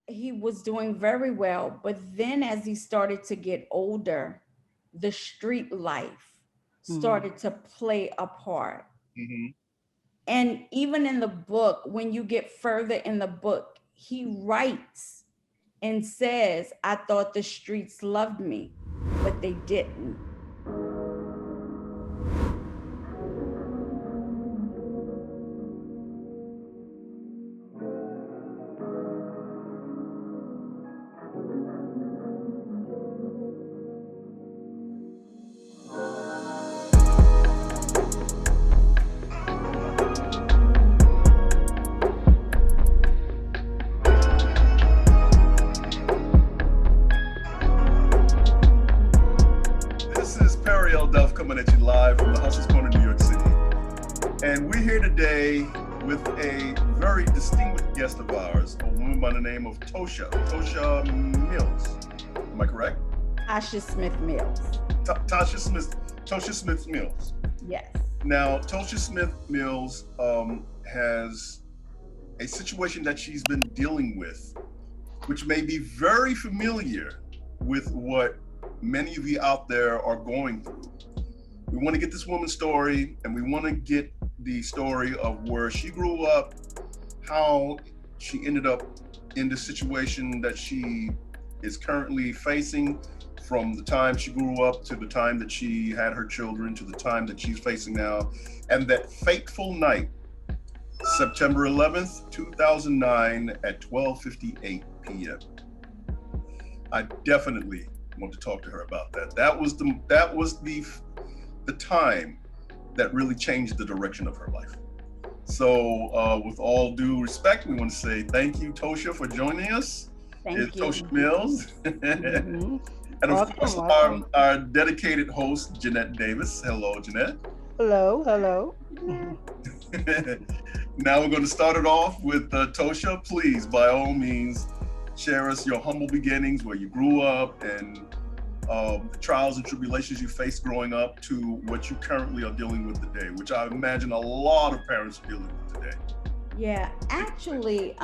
he was doing very well. But then as he started to get older, the street life Mm-hmm. started to play a part. Hmm. And even in the book, when you get further in the book, he writes and says, I thought the streets loved me, but they didn't. This is Perry L. Duff coming at you live from the Hustlers Corner, New York City. And we're here today with a very distinguished guest of ours, a woman by the name of Tosha Mills. Am I correct? Tosha Smith Mills. Tosha Smith Mills. Yes. Now, Tosha Smith Mills has a situation that she's been dealing with, which may be very familiar with what many of you out there are going through. We want to get this woman's story, and we want to get the story of where she grew up, how she ended up in the situation that she is currently facing, from the time she grew up to the time that she had her children to the time that she's facing now, and that fateful night, September 11th, 2009 at 12:58 p.m. I definitely want to talk to her about that. That was the time that really changed the direction of her life. So, with all due respect, we want to say thank you, Tosha, for joining us. Thank It's you. Tosha Mills. Mm-hmm. And of Welcome, course, welcome. our dedicated host, Jeanette Davis. Hello, Jeanette. Hello, hello. Yeah. Now we're going to start it off with Tosha. Please, by all means, share us your humble beginnings, where you grew up, and the trials and tribulations you faced growing up to what you currently are dealing with today, which I imagine a lot of parents are dealing with today. Yeah, actually,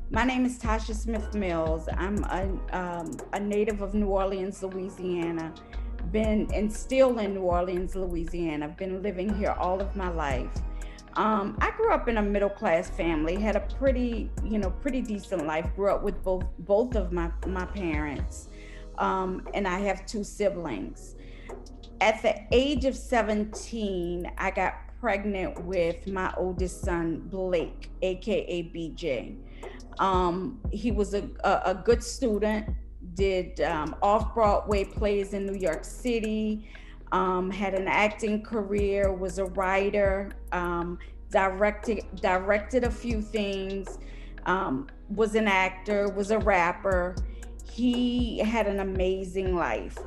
my name is Tosha Smith Mills. I'm a native of New Orleans, Louisiana. Been and still in New Orleans, Louisiana. I've been living here all of my life. I grew up in a middle class family. Had a pretty decent life. Grew up with both of my parents, and I have two siblings. At the age of 17, I got pregnant with my oldest son, Blake, aka BJ. He was a good student, did off Broadway plays in New York City, had an acting career, was a writer, directed a few things, was an actor, was a rapper. He had an amazing life.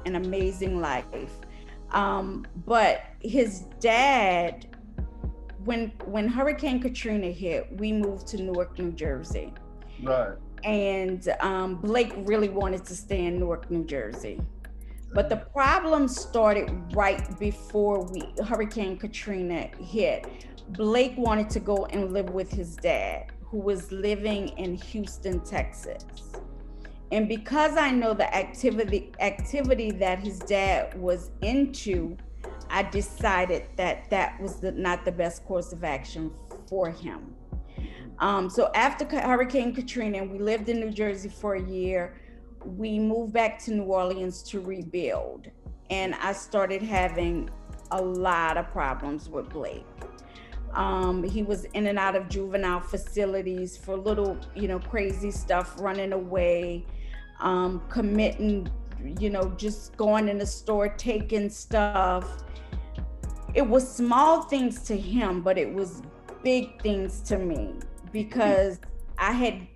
But his dad, when Hurricane Katrina hit, we moved to Newark, New Jersey, Right. and Blake really wanted to stay in Newark, New Jersey. But the problem started right before Hurricane Katrina hit. Blake wanted to go and live with his dad, who was living in Houston, Texas. And because I know the activity that his dad was into, I decided that that was not the best course of action for him. So after Hurricane Katrina, we lived in New Jersey for a year. We moved back to New Orleans to rebuild. And I started having a lot of problems with Blake. He was in and out of juvenile facilities for little, crazy stuff, running away, committing, just going in the store, taking stuff. It was small things to him, but it was big things to me, because I had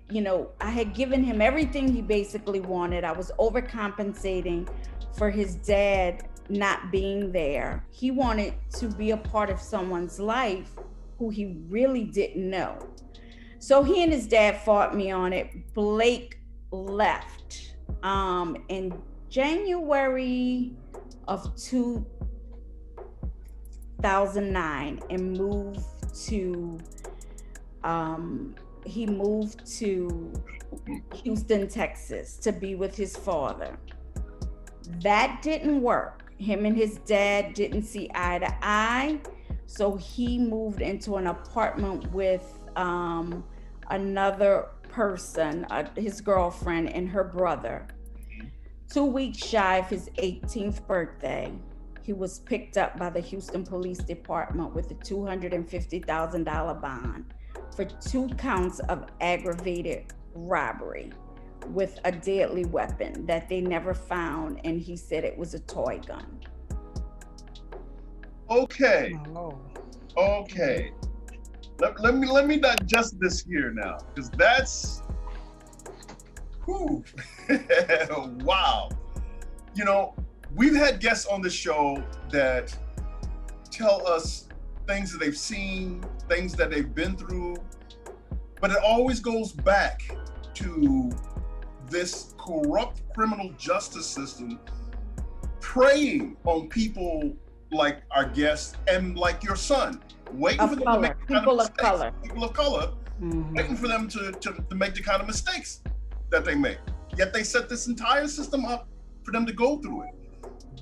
given him everything he basically wanted. I was overcompensating for his dad not being there. He wanted to be a part of someone's life who he really didn't know. So he and his dad fought me on it. Blake left in January of 2009 and moved to he moved to Houston, Texas to be with his father. That didn't work. Him and his dad didn't see eye to eye. So he moved into an apartment with another person, his girlfriend and her brother. 2 weeks shy of his 18th birthday, he was picked up by the Houston Police Department with a $250,000 bond for 2 counts of aggravated robbery with a deadly weapon that they never found, and he said it was a toy gun. Okay. Oh. Okay. Let me digest this here now, because that's whew. Wow. You know, we've had guests on the show that tell us things that they've seen, things that they've been through, but it always goes back to this corrupt criminal justice system preying on people like our guests and like your son, waiting for them to make people of color, waiting for them to make the kind of mistakes that they make. Yet they set this entire system up for them to go through it.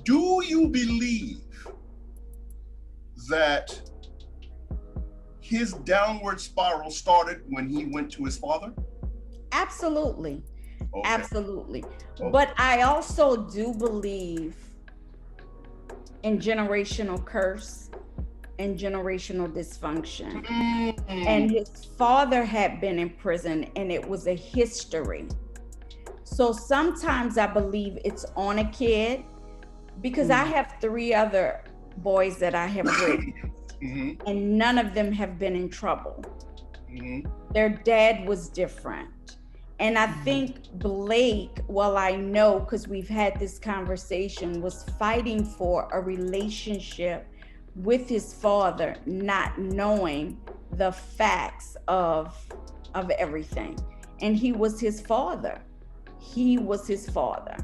Do you believe that his downward spiral started when he went to his father? Absolutely. Okay. Absolutely. Okay. But I also do believe in generational curse and generational dysfunction. And his father had been in prison and it was a history. So sometimes I believe it's on a kid, because I have 3 other boys that I have raised, and none of them have been in trouble. Their dad was different. And I think Blake, well, I know because we've had this conversation, was fighting for a relationship with his father, not knowing the facts of everything. And he was his father. He was his father.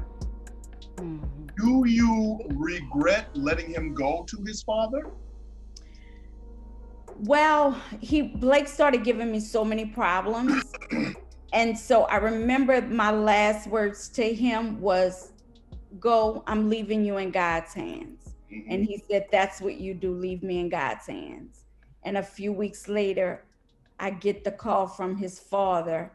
Do you regret letting him go to his father? Well, Blake started giving me so many problems. And so I remember my last words to him was, "Go, I'm leaving you in God's hands." And he said, "That's what you do, leave me in God's hands." And a few weeks later, I get the call from his father,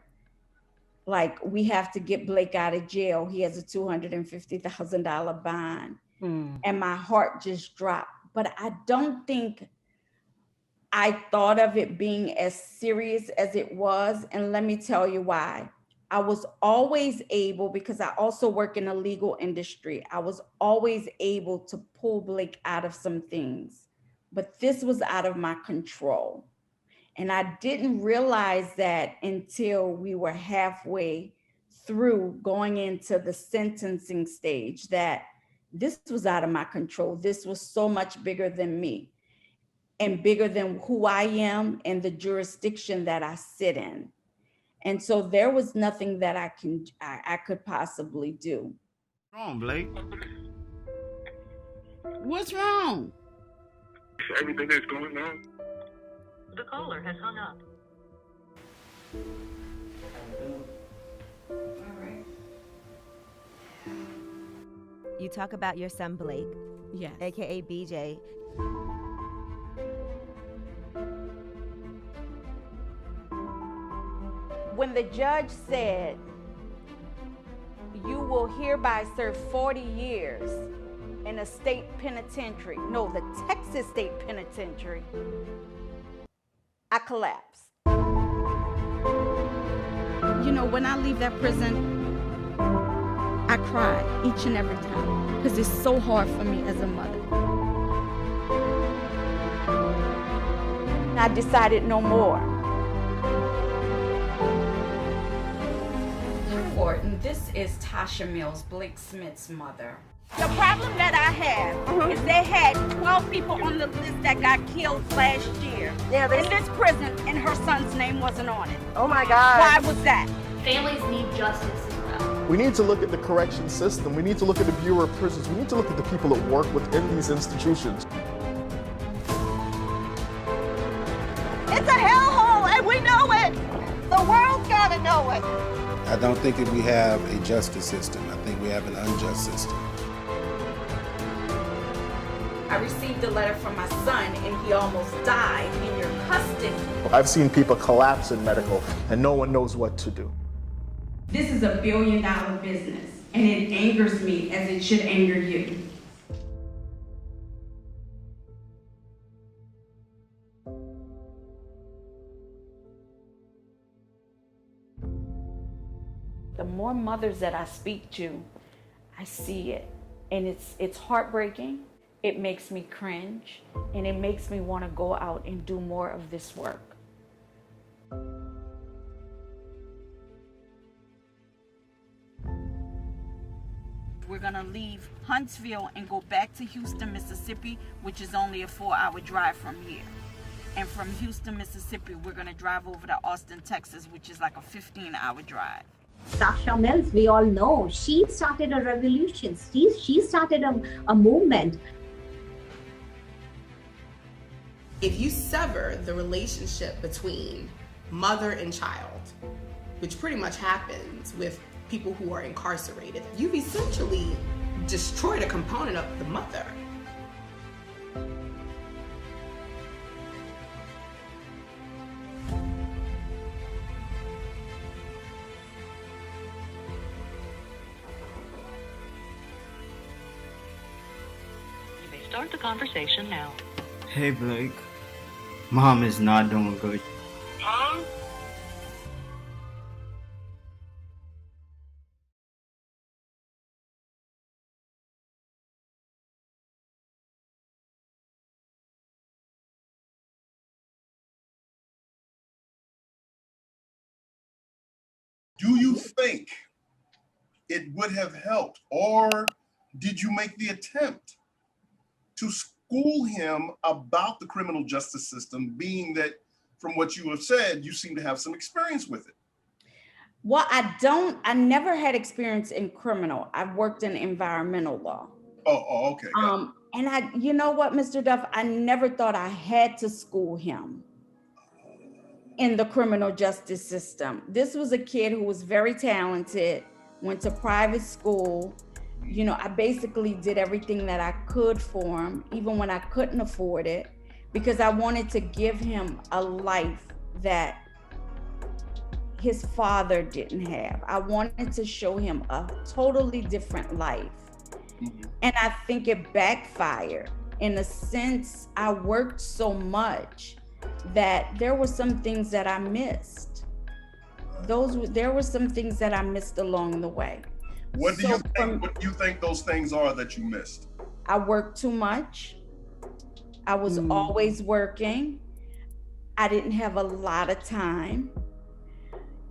like, "We have to get Blake out of jail. He has a $250,000 bond." And my heart just dropped. But I don't think I thought of it being as serious as it was. And let me tell you why. I was always able, because I also work in the legal industry, I was always able to pull Blake out of some things. But this was out of my control. And I didn't realize that until we were halfway through going into the sentencing stage, that this was out of my control. This was so much bigger than me and bigger than who I am and the jurisdiction that I sit in. And so there was nothing that I could possibly do. What's wrong, Blake? What's wrong? Everything that's going on. The caller has hung up. You talk about your son Blake, Yes. aka BJ. When the judge said, "You will hereby serve 40 years in a state penitentiary," no, the Texas State Penitentiary, I collapsed. You know, when I leave that prison, I cry each and every time because it's so hard for me as a mother. I decided no more. Important. This is Tosha Mills, Blake Smith's mother. The problem that I have is they had 12 people on the list that got killed last year in this prison, and her son's name wasn't on it. Oh my God. Why was that? Families need justice as well. We need to look at the correction system. We need to look at the Bureau of Prisons. We need to look at the people that work within these institutions. It's a hellhole and we know it. So what? I don't think that we have a justice system. I think we have an unjust system. I received a letter from my son and he almost died in your custody. I've seen people collapse in medical and no one knows what to do. This is $1 billion business and it angers me as it should anger you. The more mothers that I speak to, I see it, and it's heartbreaking. It makes me cringe, and it makes me want to go out and do more of this work. We're gonna leave Huntsville and go back to Houston, Mississippi, which is only a 4-hour drive from here. And from Houston, Mississippi, we're gonna drive over to Austin, Texas, which is like a 15-hour drive. Tosha Mills, we all know, she started a revolution. She started a movement. If you sever the relationship between mother and child, which pretty much happens with people who are incarcerated, you've essentially destroyed a component of the mother. Start the conversation now. Hey Blake, Mom is not doing good. Huh? Do you think it would have helped, or did you make the attempt to school him about the criminal justice system, being that from what you have said, you seem to have some experience with it? Well, I never had experience in criminal. I've worked in environmental law. Oh, okay. And you know what, Mr. Duff, I never thought I had to school him in the criminal justice system. This was a kid who was very talented, went to private school. You know, I basically did everything that I could for him, even when I couldn't afford it, because I wanted to give him a life that his father didn't have. I wanted to show him a totally different life. Mm-hmm. And I think it backfired. In a sense, I worked so much that there were some things that I missed. There were some things that I missed along the way. What do you think those things are that you missed? I worked too much. I was always working. I didn't have a lot of time.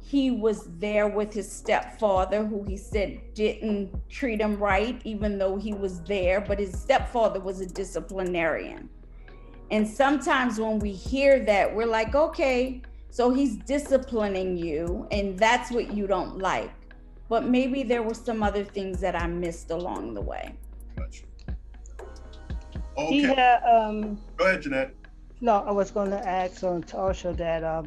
He was there with his stepfather, who he said didn't treat him right, even though he was there, but his stepfather was a disciplinarian. And sometimes when we hear that, we're like, okay, so he's disciplining you, and that's what you don't like. But maybe there were some other things that I missed along the way. Gotcha. He Okay. had, Go ahead, Jeanette. no, I was going to ask on Tosha that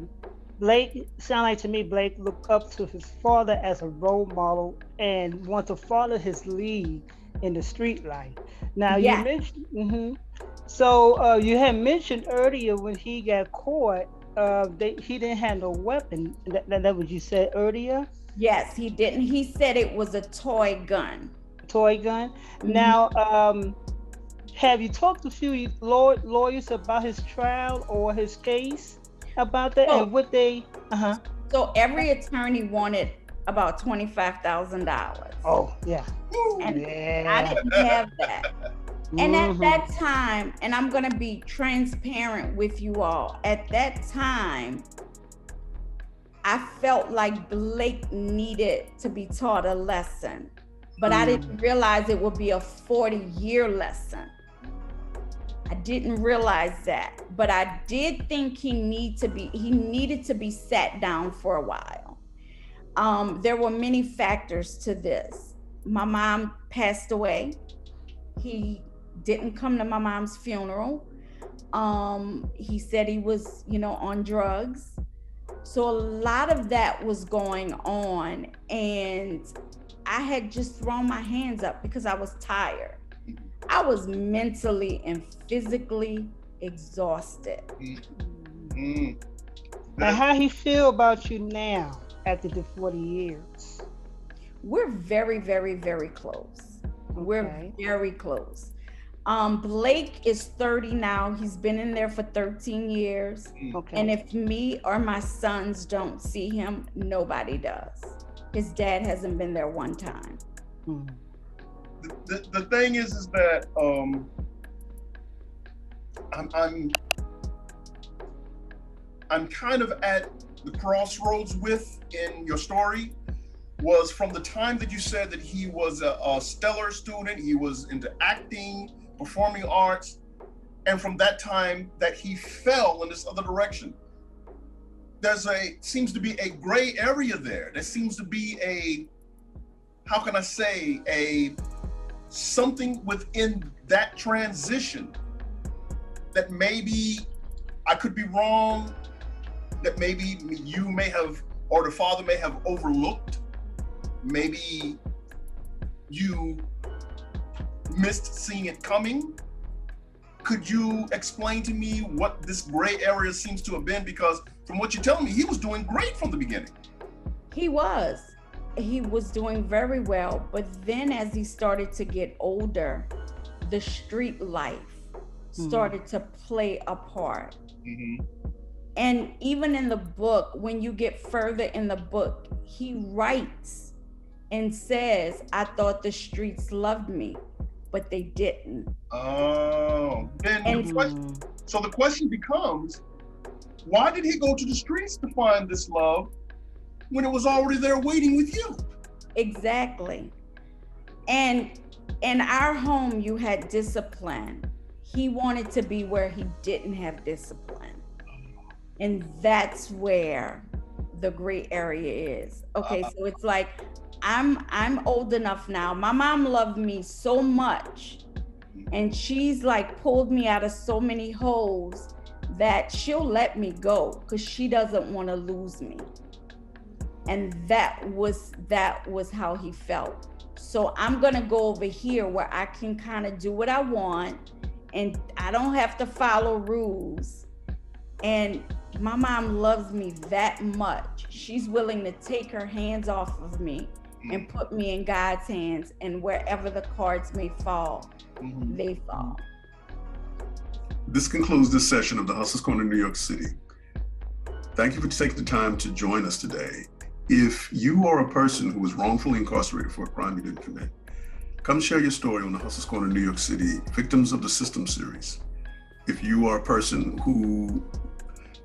Blake, sound like to me, Blake looked up to his father as a role model and want to follow his lead in the street life. Now, Yeah. you mentioned, so you had mentioned earlier when he got caught, he didn't have no weapon. That what you said earlier? Yes, he didn't. He said it was a toy gun. Toy gun. Mm-hmm. Now, have you talked to a few lawyers about his trial or his case about that and what they, So every attorney wanted about $25,000. Oh, yeah. And yeah. I didn't have that. And at that time, and I'm gonna be transparent with you all, at that time, I felt like Blake needed to be taught a lesson, but I didn't realize it would be a 40-year lesson. I didn't realize that, but I did think he needed to be sat down for a while. There were many factors to this. My mom passed away. He didn't come to my mom's funeral. He said he was, on drugs. So a lot of that was going on, and I had just thrown my hands up because I was tired. I was mentally and physically exhausted. And how he feel about you now after the 40 years? We're very, very, very close. We're very close. Blake is 30 now. He's been in there for 13 years. Okay. And if me or my sons don't see him, nobody does. His dad hasn't been there one time. The thing is that I'm kind of at the crossroads with in your story was from the time that you said that he was a stellar student, he was into acting, performing arts, and from that time that he fell in this other direction. Seems to be a gray area there. There seems to be how can I say, something within that transition that maybe I could be wrong, that maybe you may have, or the father may have overlooked. Maybe you missed seeing it coming. Could you explain to me what this gray area seems to have been? Because from what you're telling me, he was doing great from the beginning. He was doing very well, but then as he started to get older, the street life started to play a part. And even in the book, when you get further in the book, he writes and says, I thought the streets loved me, but they didn't. Oh, so the question becomes, why did he go to the streets to find this love when it was already there waiting with you? Exactly. And in our home, you had discipline. He wanted to be where he didn't have discipline. And that's where the gray area is. Okay, so it's like, I'm old enough now. My mom loved me so much, and she's like pulled me out of so many holes that she'll let me go because she doesn't want to lose me. And that was how he felt. So I'm gonna go over here where I can kind of do what I want, and I don't have to follow rules. And my mom loves me that much. She's willing to take her hands off of me and put me in God's hands, and wherever the cards may fall, they fall. This concludes this session of the Hustlers Corner New York City. Thank you for taking the time to join us today. If you are a person who was wrongfully incarcerated for a crime you didn't commit, come share your story on the Hustlers Corner New York City Victims of the System series. If you are a person who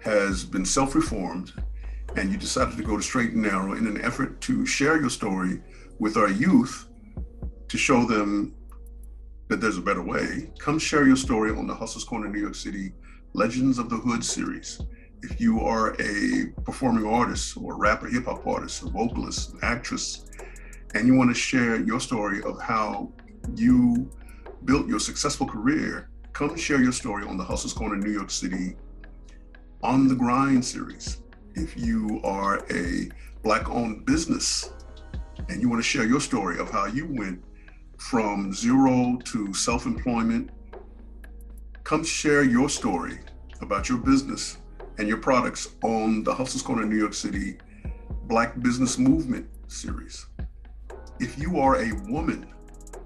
has been self-reformed and you decided to go to straight and narrow in an effort to share your story with our youth to show them that there's a better way, come share your story on the Hustlers Corner New York City Legends of the Hood series. If you are a performing artist or a rapper, hip hop artist, a vocalist, an actress, and you want to share your story of how you built your successful career, come share your story on the Hustlers Corner New York City On the Grind series. If you are a Black-owned business and you want to share your story of how you went from zero to self-employment, come share your story about your business and your products on the Hustlers Corner New York City Black Business Movement series. If you are a woman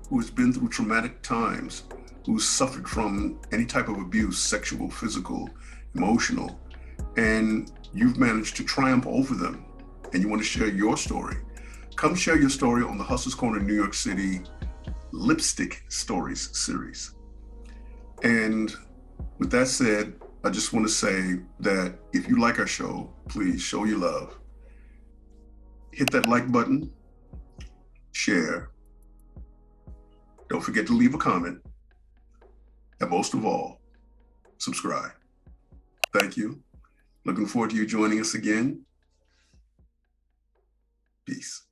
who has been through traumatic times, who's suffered from any type of abuse, sexual, physical, emotional, and you've managed to triumph over them, and you want to share your story, come share your story on the Hustlers Corner New York City Lipstick Stories series. And with that said, I just want to say that if you like our show, please show your love. Hit that like button, share. Don't forget to leave a comment. And most of all, subscribe. Thank you. Looking forward to you joining us again. Peace.